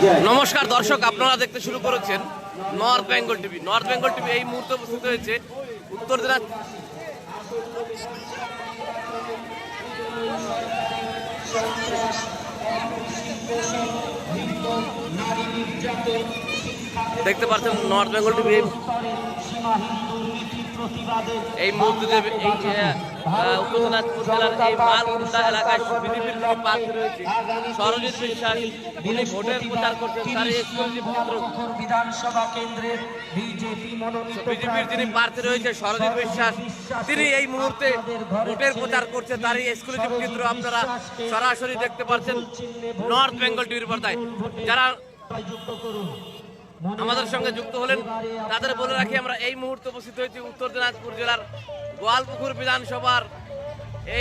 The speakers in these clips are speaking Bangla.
নমস্কার দর্শক, আপনারা দেখতে শুরু করেছেন north Bengal TV. North Bengal TV এই মুহূর্তে উপস্থিত হয়েছে উত্তর দিনাজপুর। দেখতে পাচ্ছেন নর্থ বেঙ্গল টিভি এই মুহূর্তে উত্তর দিনাজপুর জেলার এই মালকুন্ডা এলাকায় বিজেপির প্রার্থী রয়েছে সরজিৎ বিশ্বাস। তিনি ভোটের প্রচার করছেন, তার বিধানসভা কেন্দ্রের বিজেপির যিনি প্রার্থী রয়েছে সরজিৎ বিশ্বাস, তিনি এই মুহূর্তে ভোটের প্রচার করছে। তার এই এক্সক্লুসিভ চিত্র আপনারা সরাসরি দেখতে পাচ্ছেন নর্থ বেঙ্গল টিভির পর্দায়। যারা আমাদের সঙ্গে যুক্ত হলেন তাদের বলে রাখি, আমরা এই মুহূর্তে উপস্থিত হয়েছি উত্তর দিনাজপুর জেলার গোয়ালপুকুর বিধানসভার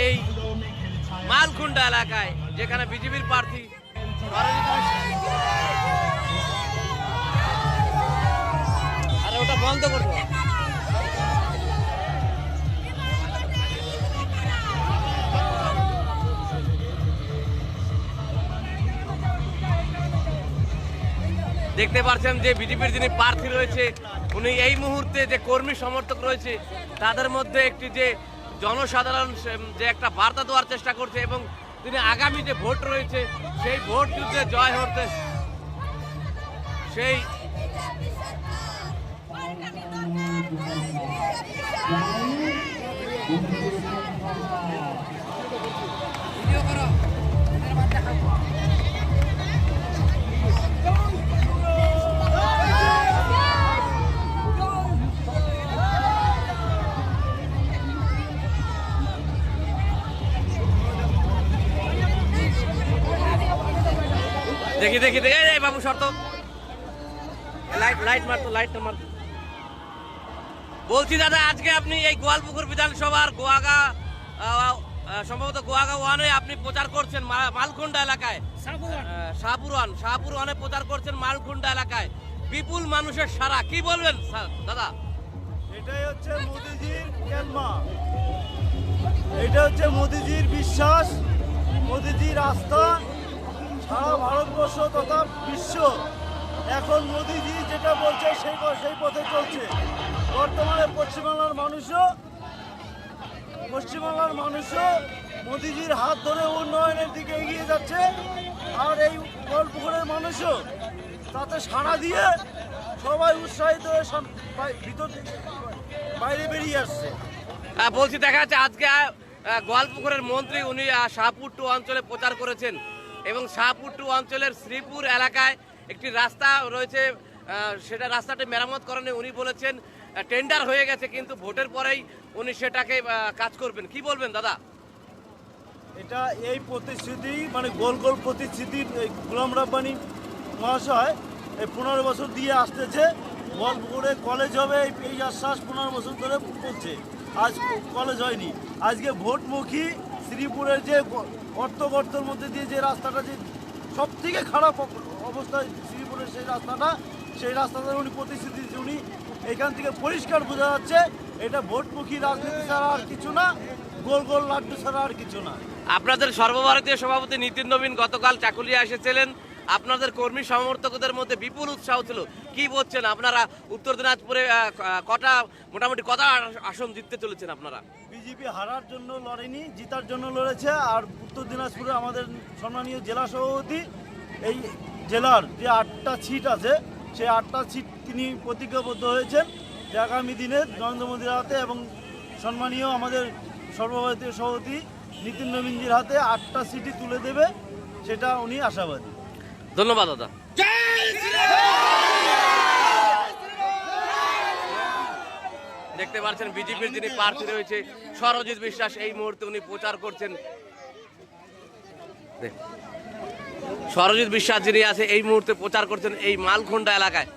এই মালকুন্ডা এলাকায়, যেখানে বিজেপির প্রার্থী আরে ওটা বন্ধ করবো। দেখতে পাচ্ছেন যে বিজেপির যিনি প্রার্থী রয়েছে উনি এই মুহূর্তে যে কর্মী সমর্থক রয়েছে তাদের মধ্যে একটি যে জনসাধারণ যে একটা বার্তা দেওয়ার চেষ্টা করছে, এবং তিনি আগামী যে ভোট রয়েছে সেই ভোট যুদ্ধে জয় হতে সেই দেখি দেখি দেখি এই বাবু শর্ত লাইট মারতো, লাইটটা মারতো। বলছি দাদা, আজকে আপনি এই গোয়ালপুকুর বিধানসভার সম্ভবত গোয়াগা ওয়ানে আপনি প্রচার করছেন মালকুন্ডা এলাকায়, শাহপুর ওয়ানে প্রচার করছেন মালকুন্ডা এলাকায়। বিপুল মানুষের সারা, কি বলবেন দাদা? এটাই হচ্ছে মোদিজির কেলমা, এটা হচ্ছে মোদিজির বিশ্বাস, মোদিজির আস্থা। সারা ভারতবর্ষ তথা বিশ্ব এখন মোদিজি যেটা বলছে সেই পথে চলছে। বর্তমানে পশ্চিমবাংলার মানুষও মোদিজির হাত ধরে উন্নয়নের দিকে এগিয়ে যাচ্ছে, আর এই গোয়ালপুকুরের মানুষও তাতে সাড়া দিয়ে সবাই উৎসাহিত হয়ে ভিতর থেকে বাইরে বেরিয়ে আসছে। বলছি, দেখা যাচ্ছে আজকে গোয়ালপুকুরের মন্ত্রী উনি শাহপুর টু অঞ্চলে প্রচার করেছেন, এবং শাহপুর টু অঞ্চলের শ্রীপুর এলাকায় একটি রাস্তা রয়েছে, সেটা রাস্তাটি মেরামত করেনি। উনি বলেছেন টেন্ডার হয়ে গেছে, কিন্তু ভোটের পরেই উনি সেটাকে কাজ করবেন। কি বলবেন দাদা? এটা এই প্রতিশ্রুতি মানে গোল গোল প্রতিশ্রুতি গোলাম রাব্বানী মহাশয় এই 15 বছর দিয়ে আসতেছে। গোয়ালপুকুরে কলেজ হবে এই আশ্বাস 15 বছর ধরে করছে, আজ কলেজ হয়নি। আজকে ভোটমুখী শ্রীপুরের যে গর্তর মধ্যে দিয়ে যে রাস্তাটা, যে সব থেকে খারাপ অবস্থায় শ্রীপুরের সেই রাস্তাটা উনি প্রতিশ্রুতি দিচ্ছে। উনি এখান থেকে পরিষ্কার বোঝা যাচ্ছে এটা ভোটমুখী রাজনীতি ছাড়া আর কিছু না, গোল গোল লাড্ডু ছাড়া আর কিছু না। আপনাদের সর্বভারতীয় সভাপতি নীতিন নবীন গতকাল চাকুলিয়া এসেছিলেন, আপনাদের কর্মী সমর্থকদের মধ্যে বিপুল উৎসাহ ছিল। কি বলছেন আপনারা? উত্তর দিনাজপুরে মোটামুটি কত আসন জিততে চলেছেন আপনারা? বিজেপি হারার জন্য লড়েনি, জিতার জন্য লড়েছে। আর উত্তর দিনাজপুরে আমাদের সম্মানীয় জেলা সভাপতি এই জেলার যে 8টা সিট আছে সেই 8টা সিট তিনি প্রতিজ্ঞাবদ্ধ হয়েছেন যে আগামী দিনে নরেন্দ্র মোদীর হাতে এবং সম্মানীয় আমাদের সর্বভারতীয় সভাপতি নীতিন নবীনজির হাতে 8টা সিটই তুলে দেবে, সেটা উনি আশাবাদী। ধন্যবাদ দাদা। দেখতে পাচ্ছেন বিজেপির যিনি প্রার্থী রয়েছে সরজিৎ বিশ্বাস, এই মুহূর্তে উনি প্রচার করছেন। সরজিৎ বিশ্বাস যিনি আছে এই মুহূর্তে প্রচার করছেন এই মালকুন্ডা এলাকায়।